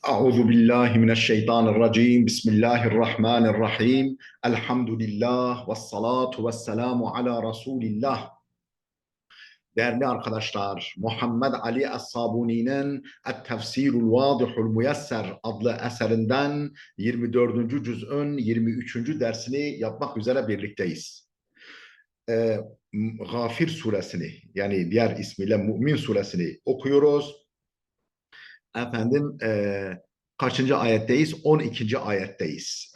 Euzu billahi mineşşeytanirracim. Bismillahirrahmanirrahim. Elhamdülillah ve salatu ve selamu ala Resulillah. Değerli arkadaşlar, Muhammed Ali Es-Sabuni'nin Et-Tefsirul Vadihul Muyesser adlı eserinden 24. cüz'ün 23. dersini yapmak üzere birlikteyiz. Ee, Gafir suresini, yani diğer ismiyle Mümin suresini okuyoruz. Efendim kaçıncı ayetteyiz? 12. ayetteyiz.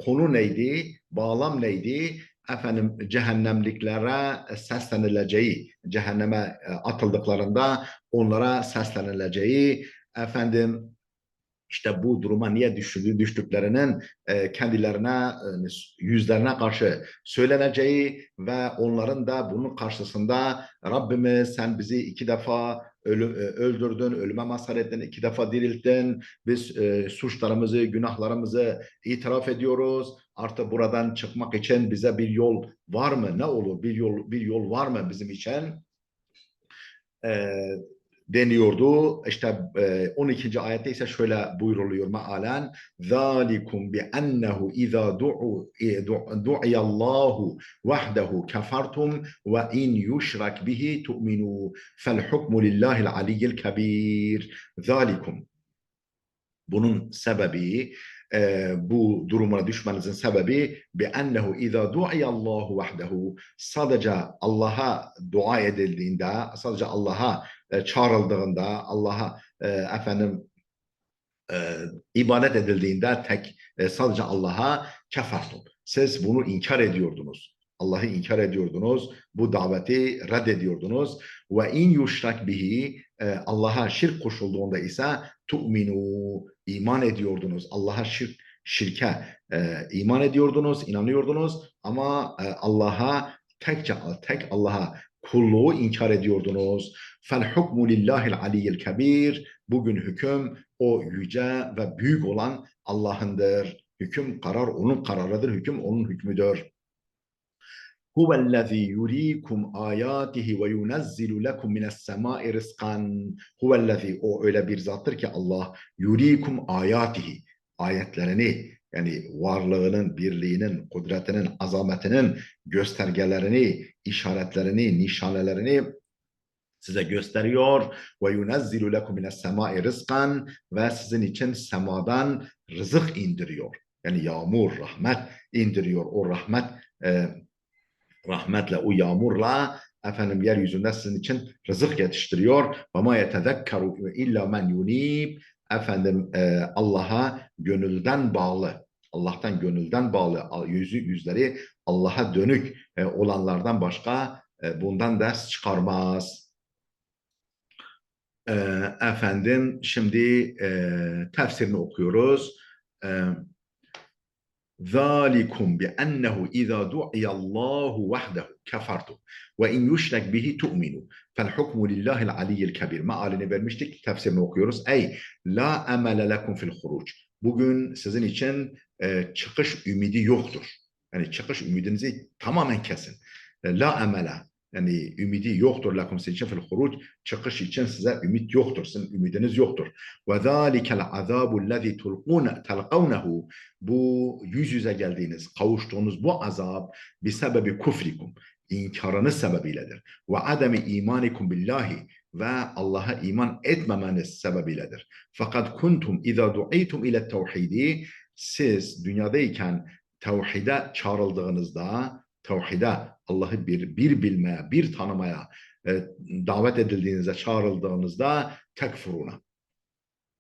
Konu neydi? Bağlam neydi? Efendim cehennemliklere seslenileceği, cehenneme atıldıklarında onlara seslenileceği, efendim işte bu duruma niye düştüklerinin kendilerine, yüzlerine karşı söyleneceği ve onların da bunun karşısında Rabbimiz sen bizi iki defa öldürdün, ölüme mazhar ettin, iki defa dirilttin. Biz suçlarımızı, günahlarımızı itiraf ediyoruz. Artık buradan çıkmak için bize bir yol var mı? Ne olur? Bir yol var mı bizim için? E, deniyordu. İşte 12. ayette ise şöyle buyruluyor mealen: "Zalikum bi ennehu iza du'iyallahu vahdehu kafartum ve in yushrak bihi tu'minu fel hukmu lillahil aliyyil kebir." Zalikum, bunun sebebi, bu duruma düşmenizin sebebi bi ennehu iza du'iyallahu vahdehu, sadece Allah'a dua edildiğinde, sadece Allah'a çağrıldığında, Allah'a e, ibadet edildiğinde sadece Allah'a kefertum. Siz bunu inkar ediyordunuz. Allah'ı inkar ediyordunuz. Bu daveti reddediyordunuz. Ve in yuşrak bihi, Allah'a şirk koşulduğunda ise tu'minu, iman ediyordunuz. Allah'a şirke iman ediyordunuz, inanıyordunuz ama Allah'a tek Allah'a kulluğu inkar ediyordunuz. Fel hukmu lillahil aliyyil kebir. Bugün hüküm o yüce ve büyük olan Allah'ındır. Hüküm, karar onun kararıdır. Hüküm onun hükmüdür. Huvellezî yurîkum âyâtihi ve yunezzilu lekum mine's-semâi rizkan. Huvellezî, o öyle bir zattır ki Allah, yurîkum âyâtihi, ayetlerini, yani varlığının, birliğinin, kudretinin, azametinin göstergelerini, işaretlerini, nişanelerini size gösteriyor. Ve yunezzilu lekum mine's semai rizkan, ve sizin için semadan rızık indiriyor. Yani yağmur, rahmet indiriyor. O rahmetle, o yağmurla efendim yeryüzünde sizin için rızık yetiştiriyor. Ve ma yetezekkeru illa men yunib. Efendim Allah'a gönülden bağlı, Allah'tan gönülden bağlı, yüzleri Allah'a dönük olanlardan başka bundan ders çıkarmaz. Efendim şimdi tefsirini okuyoruz. ذَٰلِكُمْ بِأَنَّهُ اِذَا دُعِيَ اللّٰهُ وَحْدَهُ كَفَرْتُمْ وَاِنْ يُشْرَكْ بِهِ تُؤْمِنُوا فَالْحُكْمُ لِلّٰهِ الْعَلِيِّ الْكَبِيرِ. Mealini vermiştik, tefsirini okuyoruz. Ey la emele lekum fil huruc. Bugün sizin için çıkış ümidi yoktur. Yani çıkış ümidinizi tamamen kesin. La emele, yani ümidi yoktur lakum sizin için fil huruc. Çıkış için size ümit yoktur. Sizin ümidiniz yoktur. وَذَٰلِكَ الْعَذَابُ الَّذ۪ي تَلْقَوْنَهُ. Bu yüz yüze geldiğiniz, kavuştuğunuz bu azap bir sebebi kufrikum, inkarınız sebebiyledir. Ve ademi imanikum billahi, ve Allah'a iman etmemeniz sebebiyledir. Fakat kuntum izâ du'itum ile tevhidi, siz dünyadayken tevhide çağrıldığınızda, tevhide, Allah'ı bir bilmeye, bir tanımaya davet edildiğinizde, çağrıldığınızda tekfuruna,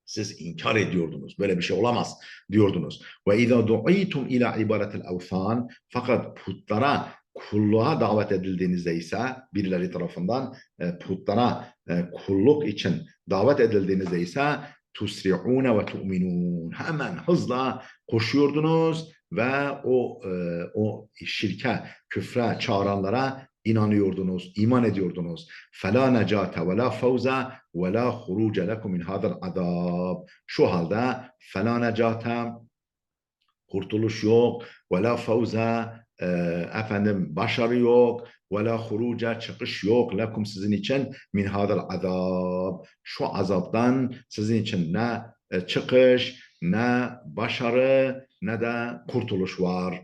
siz inkar ediyordunuz. Böyle bir şey olamaz diyordunuz. Ve izâ du'itum ila ibadetil evfân, fakat putlara kulluğa davet edildiğinizde ise, birileri tarafından putlara kulluk için davet edildiğinizde ise tusri'ûne ve tu'minûn, hemen hızla koşuyordunuz ve o şirke, küfre çağıranlara inanıyordunuz, iman ediyordunuz. فَلَا نَجَاتَ وَلَا فَوْزَ وَلَا خُرُوجَ لَكُمْ مِنْ هَذَا الْعَذَابِ. Şu halde فَلَا نَجَاتَ, kurtuluş yok, وَلَا فَوْزَ, efendim başarı yok, وَلَا خُرُوجَ, çıkış yok, lekum, sizin için, min hadal azab, şu azaptan sizin için ne çıkış, ne başarı, ne de kurtuluş var.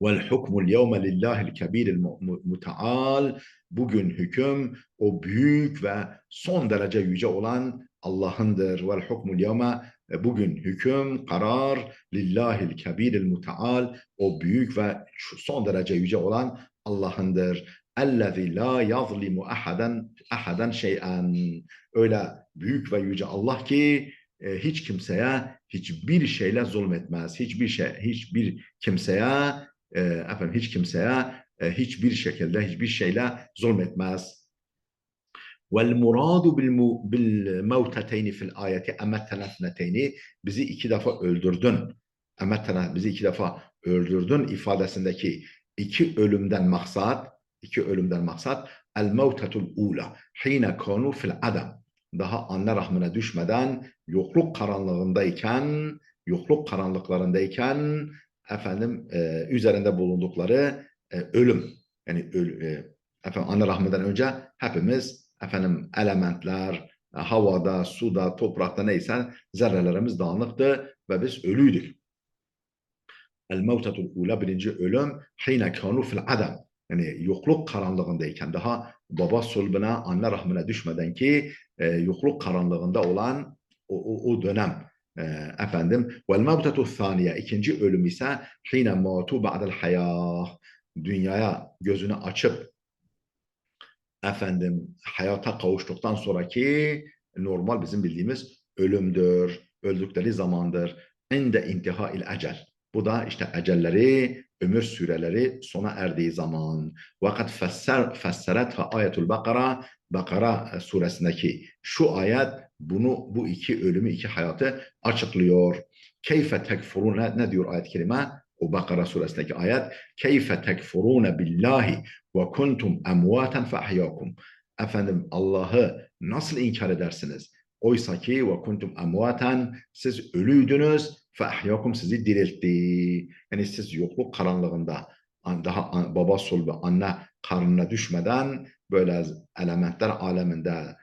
Vel hukmul yevme lillahil kebiril muteal. Bugün hüküm o büyük ve son derece yüce olan Allah'ındır. Vel hukmul yevme, bugün hüküm, karar lillahil kebiril muteal, o büyük ve son derece yüce olan Allah'ındır. Ellezî la yazlimu ahaden şey'en. Öyle büyük ve yüce Allah ki hiç kimseye hiçbir şeyle zulmetmez. Hiçbir kimseye hiç kimseye hiçbir şekilde hiçbir şeyle zulmetmez. Vel muradu bil mevteteyni fil ayeti emettene ethneteyni, bizi iki defa öldürdün. Emettene, bizi iki defa öldürdün ifadesindeki iki ölümden maksat el mevtetul ula hine kanu fil adam, daha anne rahmine düşmeden yokluk karanlıklarındayken üzerinde bulundukları ölüm, yani anne rahminden önce hepimiz elementler, havada, suda, toprakta neyse zerrelerimiz dağınıktı ve biz ölüydük. El mevtetul ula, birinci ölüm, hine kanu fil adam, yani yokluk karanlığındayken, daha baba sulbuna, anne rahmine düşmeden ki yokluk karanlığında olan o dönem. Vel mevtetul thaniye, ikinci ölüm ise hine matu ba'del hayah, dünyaya gözünü açıp hayata kavuştuktan sonraki normal bizim bildiğimiz ölümdür, öldükleri zamandır. İnde intihail ecel. Bu da işte ecelleri, ömür süreleri sona erdiği zaman. Vakat fesseret ayetul Bakara, Bakara suresindeki şu ayet bu iki ölümü, iki hayatı açıklıyor. Keyfe tekfurun, ne diyor ayet-i kerime? O Bakara suresindeki ayet. Keyfe tekfurune billahi ve kuntum emvaten fe ahyakum. Allah'ı nasıl inkar edersiniz? Oysa ki ve kuntum emvaten, siz ölüydünüz, fe ahyakum, sizi diriltti. Yani siz yokluk karanlığında, daha baba sulbu anne karnına düşmeden böyle elementler aleminde,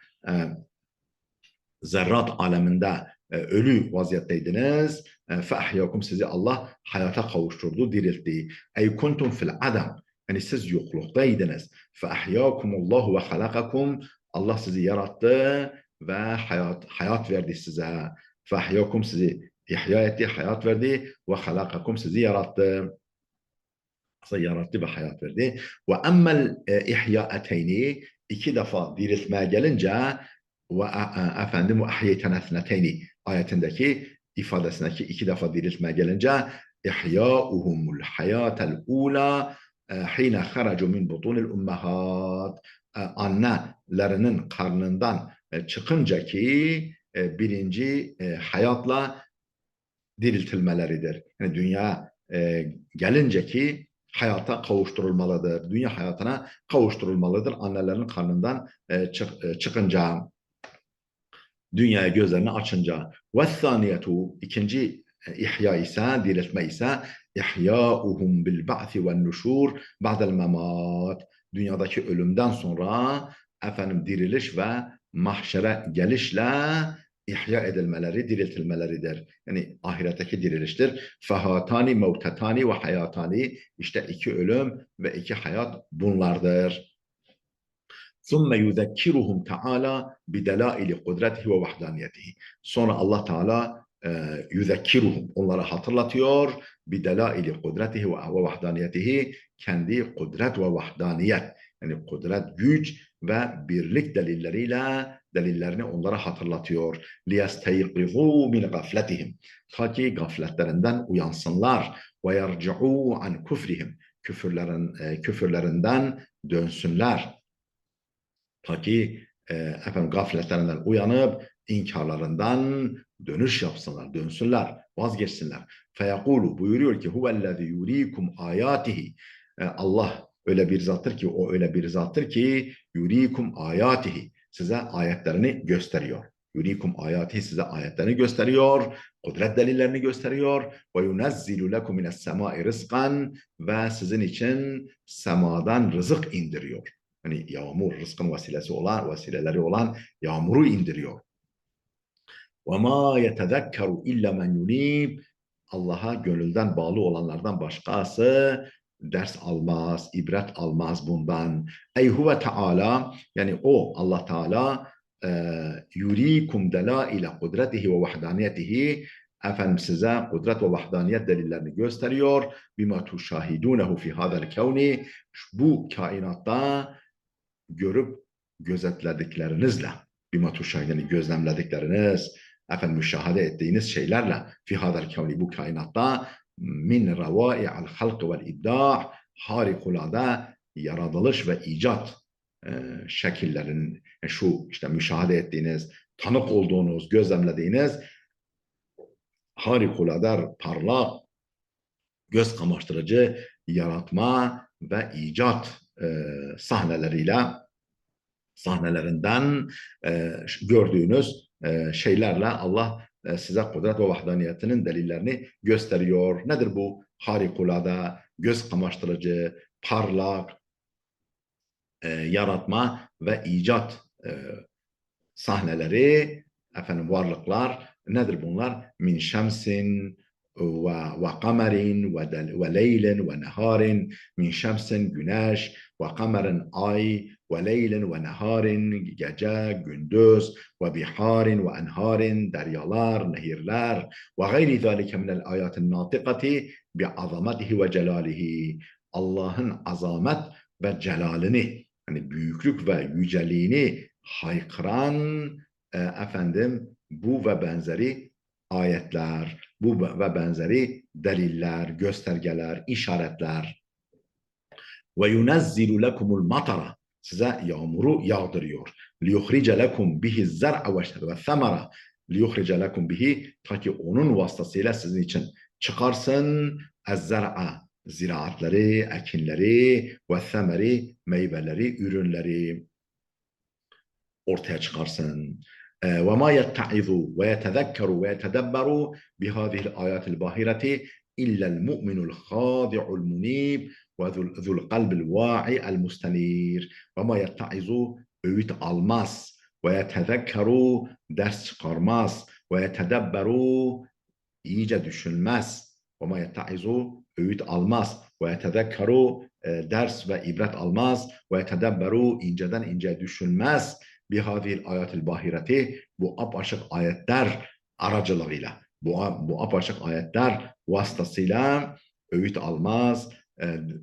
zerrat aleminde ölü vaziyetteydiniz. Fe ahyakum, sizi Allah hayata kavuşturdu, diriltti. Ey kuntum fil adam, yani siz yokluktaydınız. Fe ahyakumullahu ve halakakum, Allah sizi yarattı ve hayat verdi size. Fe ahyakum, sizi ihya etti, hayat verdi. Ve halakakum, sizi yarattı. Yarattı ve hayat verdi. Ve emmel ihyaeteyni, iki defa diriltmeye gelince, ve ahyeyten ethneteyni ayetindeki ifadesindeki iki defa diriltmeye gelince ihyauhumul hayatel ula hine haracu min butunil ummahat, annelerinin karnından çıkınca ki birinci hayatla diriltilmeleridir. Yani dünya gelince ki hayata kavuşturulmalıdır. Dünya hayatına kavuşturulmalıdır. Annelerin karnından çıkınca, dünyaya gözlerini açınca. Ve thaniyetu, ikinci ihya ise, diriltme ise ihyauhum bil ba'thi ve nuşur ba'del memat. Dünyadaki ölümden sonra diriliş ve mahşere gelişle ihya edilmeleri, diriltilmeleridir. Yani ahiretteki diriliştir. Fehatani mevtetani ve hayatani, işte iki ölüm ve iki hayat bunlardır. ثُمَّ يُذَكِّرُهُمْ تَعَالَى بِدَلَائِلِ قُدْرَتِهِ وَوَحْدَانِيَتِهِ. Sonra Allah Teala yüzekkiruhum, onlara hatırlatıyor, bidelaili kudretihi ve vahdaniyetihi, kendi kudret ve vahdaniyet, yani kudret, güç ve birlik delillerini onlara hatırlatıyor. لِيَسْتَيْقِظُوا مِنْ غَفْلَتِهِمْ, ta ki gafletlerinden uyansınlar. وَيَرْجِعُوا عَنْ كُفْرِهِمْ, küfürlerinden dönsünler. Ta ki gafletlerinden uyanıp inkarlarından dönüş yapsınlar, dönsünler, vazgeçsinler. Feyekulu, buyuruyor ki huvellezî yurikum ayatihi. Allah öyle bir zattır ki, o öyle bir zattır ki yurikum ayatihi, size ayetlerini gösteriyor. Yurikum ayatihi, size ayetlerini gösteriyor, kudret delillerini gösteriyor. Ve yunezzilu lekum mines semai rizkan, ve sizin için semadan rızık indiriyor. Yani yağmur, rızkın vesileleri olan yağmuru indiriyor. وَمَا يَتَذَكَّرُ اِلَّا مَنْ يُنِيبُ. Allah'a gönülden bağlı olanlardan başkası ders almaz, ibret almaz bundan. Ey huve Teala, yani o Allah Teala yurikum delaile kudretihi ve vahdaniyetihi, efendim size kudret ve vahdaniyet delillerini gösteriyor. Bima tuşahidunehu fi hadel kevni, bu kainatta görüp gözetlediklerinizle, bima tuşahidini gözlemledikleriniz, efendim müşahede ettiğiniz şeylerle fi hadel kevni, bu kainatta min revai'al halk vel ibda, harikulade yaratılış ve icat şekillerin, şu işte müşahede ettiğiniz, tanık olduğunuz, gözlemlediğiniz harikulade parlak, göz kamaştırıcı yaratma ve icat sahneleriyle, sahnelerinden gördüğünüz şeylerle Allah size kudret ve vahdaniyetinin delillerini gösteriyor. Nedir bu harikulade, göz kamaştırıcı, parlak yaratma ve icat sahneleri, efendim varlıklar nedir bunlar? Min şemsin ve kamerin ve leylin ve neharin, min şemsin güneş ve kamerin ay ve leylin ve neharin gece gündüz ve biharin ve enharin deryalar nehirler ve gayri zalike minel ayatin natikati bi azametihi ve celalihi, Allah'ın azamet ve celalini, hani büyüklük ve yüceliğini haykıran efendim bu ve benzeri ayetler, bu ve benzeri deliller, göstergeler, işaretler. Ve yunezzilu lekumul matara, size yağmuru yağdırıyor. Liyuhrice lekum bihi zer'a ve semara, liyuhrice lekum bihi, ta ki onun vasıtasıyla sizin için çıkarsın ezzer'a, ziraatleri, ekinleri ve semeri, meyveleri, ürünleri ortaya çıkarsın. وَمَا يَتَّعِذُ وَيَتَذَكَّرُ وَيَتَدَبَّرُ بِهَذِهِ الْآيَاتِ الْبَاهِرَةِ إِلَّا الْمُؤْمِنُ الْخَاضِعُ الْمُنِيبُ وَذُو الْقَلْبِ الْوَاعِي الْمُسْتَنِيرُ. وَمَا يَتَّعِذُ, öğüt almaz, وَيَتَذَكَّرُ, ders çıkarmaz, وَيَتَدَبَّرُ, iyice düşünmez. وَمَا يَتَّعِذُ, öğüt almaz, وَيَتَذَكَّرُ, ders ve ibret almaz, وَيَتَدَبَّرُ, inceden ince düşünmez. Bihadil ayatil bahireti, bu apaçık ayetler aracılığıyla, bu apaçık ayetler vasıtasıyla öğüt almaz,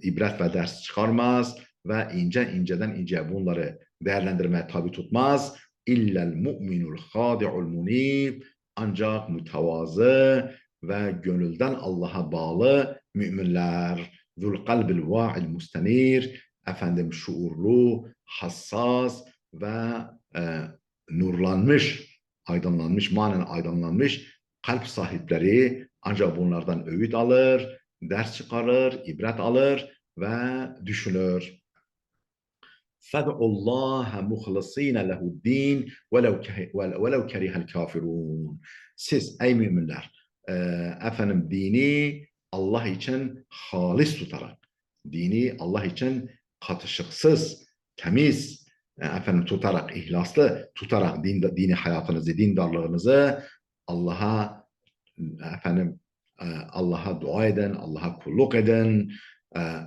ibret ve ders çıkarmaz ve inceden ince bunları değerlendirmeye tabi tutmaz. İllel mu'minul hadi'ul munib, ancak mütevazı ve gönülden Allah'a bağlı müminler. Zul kalbil va'il mustenir, efendim şuurlu, hassas ve nurlanmış, aydınlanmış, manen aydınlanmış kalp sahipleri ancak bunlardan öğüt alır, ders çıkarır, ibret alır ve düşünür. فَدْعُوا اللّٰهَ مُخْلَص۪ينَ لَهُ الدِّينَ وَلَوْ كَرِهَ الْكَافِرُونَ. Siz ey müminler, efendim dini Allah için halis tutarak, dini Allah için katışıksız, temiz, efendim tutarak, ihlaslı tutarak dini hayatınızı, dindarlığınızı Allah'a, efendim Allah'a dua edin, Allah'a kulluk edin,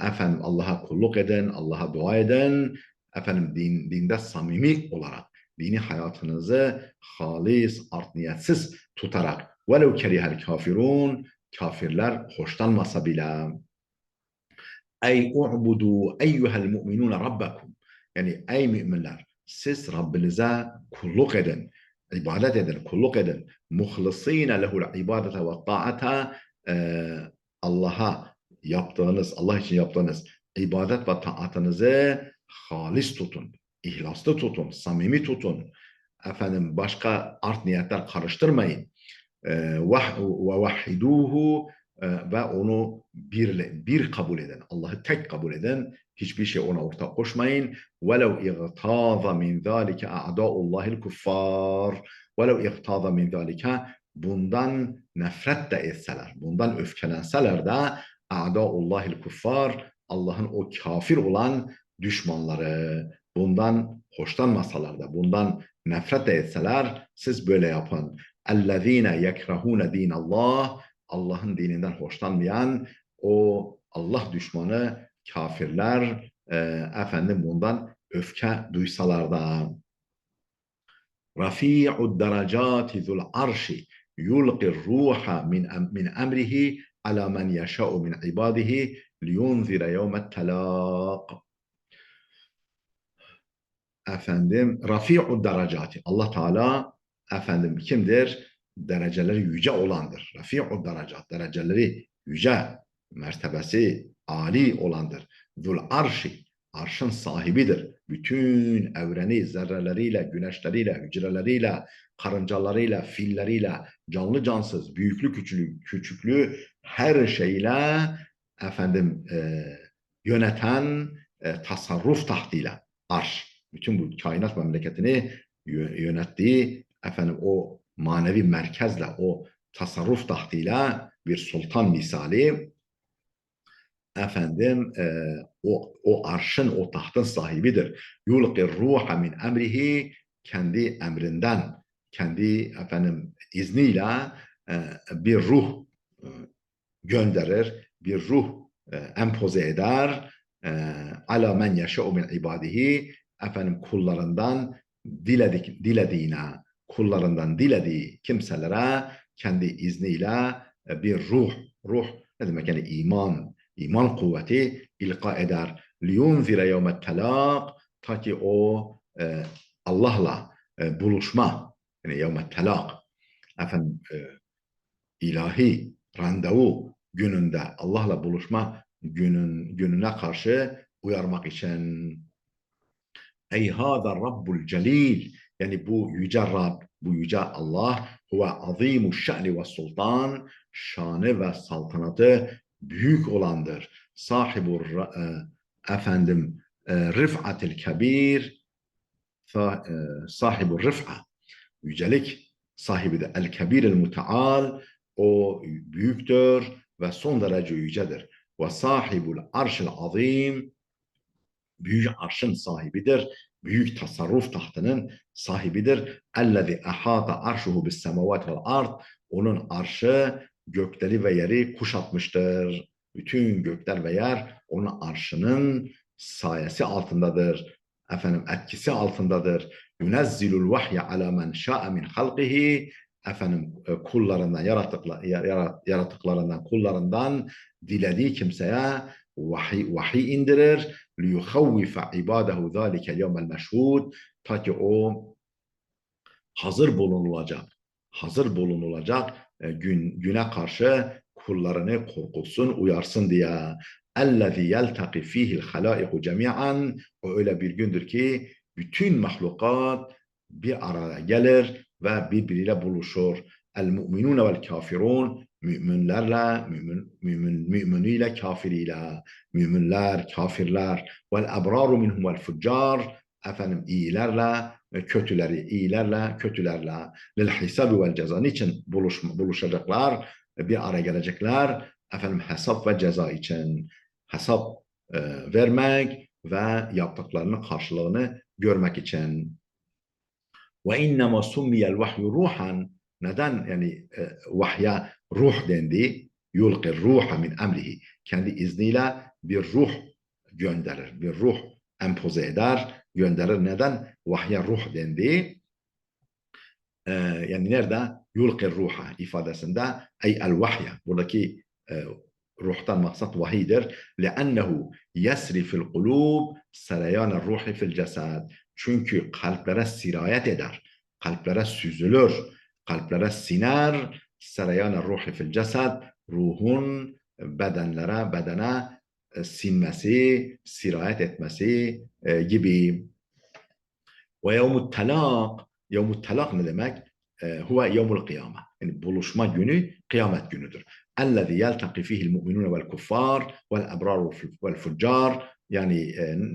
efendim Allah'a kulluk edin, Allah'a dua edin, efendim dinde samimi olarak dini hayatınızı halis, art niyetsiz tutarak, velev kerihel kafirun, kafirler hoşlanmasa bile. Ey u'budu eyyuhel mu'minun rabbakum, yani ey müminler, siz Rabbinize kulluk edin, ibadet edin, kulluk edin. Muhlisine lehul ibadete ve ta'ata, Allah'a yaptığınız, Allah için yaptığınız ibadet ve taatınızı halis tutun, ihlaslı tutun, samimi tutun. Efendim başka art niyetler karıştırmayın. Ve vahhiduhu, ve onu bir kabul edin. Allah'ı tek kabul edin. Hiçbir şey ona ortak koşmayın. وَلَوْ اِغْتَاظَ مِنْ ذَٰلِكَ اَعْدَاءُ اللّٰهِ الْكُفَّارِ. وَلَوْ اِغْتَاظَ مِنْ ذَٰلِكَ, bundan nefret de etseler, bundan öfkelenseler de اَعْدَاءُ kuffar, Allah'ın o kafir olan düşmanları, bundan hoşlanmasalar da, bundan nefret de etseler, siz böyle yapın. اَلَّذ۪ينَ يَكْرَهُونَ د۪ينَ اللّٰهِ Allah'ın dininden hoşlanmayan o Allah düşmanı kafirler efendim bundan öfke duysalar da. Rafi'ud derecati zul arşi yulqir ruha min emrihi ala men yeşâ'u min ibadihi liyunzire yevmet telâq. Efendim Rafi'ud derecati Allah Teala efendim kimdir? Dereceleri yüce olandır. Rafi'ud derecat dereceleri yüce, mertebesi âli olandır. Zul arşi arşın sahibidir. Bütün evreni zerreleriyle, güneşleriyle, hücreleriyle, karıncalarıyla, filleriyle, canlı cansız, büyüklü küçüklü her şeyle efendim yöneten tasarruf tahtıyla arş. Bütün bu kainat memleketini yönettiği efendim o manevi merkezle, o tasarruf tahtıyla bir sultan misali efendim o arşın, o tahtın sahibidir. Yulqir ruha min emrihi kendi emrinden, kendi efendim izniyle bir ruh gönderir, bir ruh empoze eder. Ala men yeşe'u min ibadihi efendim kullarından dilediğine, kullarından dilediği kimselere kendi izniyle bir ruh ne demek yani iman kuvveti ilka eder. Liyunzire yevmet telâq ta ki o Allah'la buluşma yani yevmet telâq efendim ilahi randevu gününde Allah'la buluşma gününe karşı uyarmak için. Ey hâzâ Rabbul Celil yani bu yüce Rab, bu yüce Allah huve azîmu şe'ni ve sultan şanı ve saltanatı büyük olandır. Sahibur efendim rif'atil kebir sahibur rif'a yücelik sahibidir. El kebir el muteal o büyüktür ve son derece yücedir. Ve sahibul arşil azim büyük arşın sahibidir. Büyük tasarruf tahtının sahibidir. Ellezî ahâta arşuhu bis semavâti vel ard onun arşı gökleri ve yeri kuşatmıştır. Bütün gökler ve yer onun arşının sayesi altındadır. Efendim etkisi altındadır. Yunezzilul vahye ala men şa'e min halqihi efendim kullarından yaratıklarından kullarından dilediği kimseye vahiy indirir. لِيُخَوِّفَ عِبَادَهُ ذَٰلِكَ الْيَوْمَ الْمَشْهُودِ ta ki o hazır bulunulacak güne karşı kullarını korkutsun, uyarsın diye. اَلَّذِي يَلْتَقِ ف۪يهِ الْخَلَائِقُ جَمِيعًا o öyle bir gündür ki bütün mahlukat bir araya gelir ve birbiriyle buluşur. El-mu'minûne vel-kafirûn müminlerle, müminiyle, kafiriyle, müminler, kafirler, vel-ebrâru minhum vel-fuccar efendim iyilerle, kötülerle, lil-hisabi vel-ceza niçin buluşacaklar, bir araya gelecekler, efendim hesap ve ceza için hesap vermek ve yaptıklarının karşılığını görmek için. Ve innema summiyel vahyu ruhan neden yani vahya ruh dendi? Yulqir ruha min emrihi kendi izniyle bir ruh gönderir, bir ruh empoze eder, gönderir. Neden vahya ruh dendi? Yani nerede? Yulqir ruha ifadesinde ey el vahya buradaki ruhtan maksat vahiydir. لأنه يسري في القلوب سريان الروح في الجسد. Çünkü kalplere sirayet eder. Kalplere süzülür. Kalplere siner. Sereyan ruhi fil cesed. Ruhun bedene sinmesi, sirayet etmesi gibi. Ve yevmut telak. Yevmut telak ne demek? Huve yevmul kıyame. Yani buluşma günü kıyamet günüdür. اَلَّذِي يَلْتَقِ ف۪يهِ الْمُؤْمِنُونَ وَالْكُفَّارِ وَالْاَبْرَارُ وَالْفُجَّارِ yani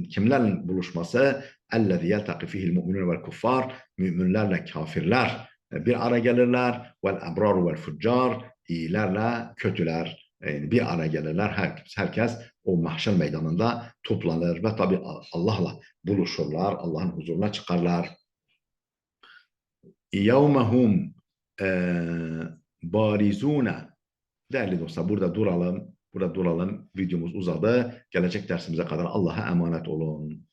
kimlerle buluşması? اَلَّذِي يَلْتَقِ ف۪يهِ الْمُؤْمِنُونَ وَالْكُفَّارِ müminlerle kafirler bir araya gelirler. وَالْاَبْرَارُ وَالْفُجَّارِ iyilerle kötüler bir araya gelirler. Herkes o mahşer meydanında toplanır ve tabi Allah'la buluşurlar. Allah'ın huzuruna çıkarlar. يَوْمَهُمْ barizuna. Değerli dostlar, burada duralım. Burada duralım. Videomuz uzadı. Gelecek dersimize kadar Allah'a emanet olun.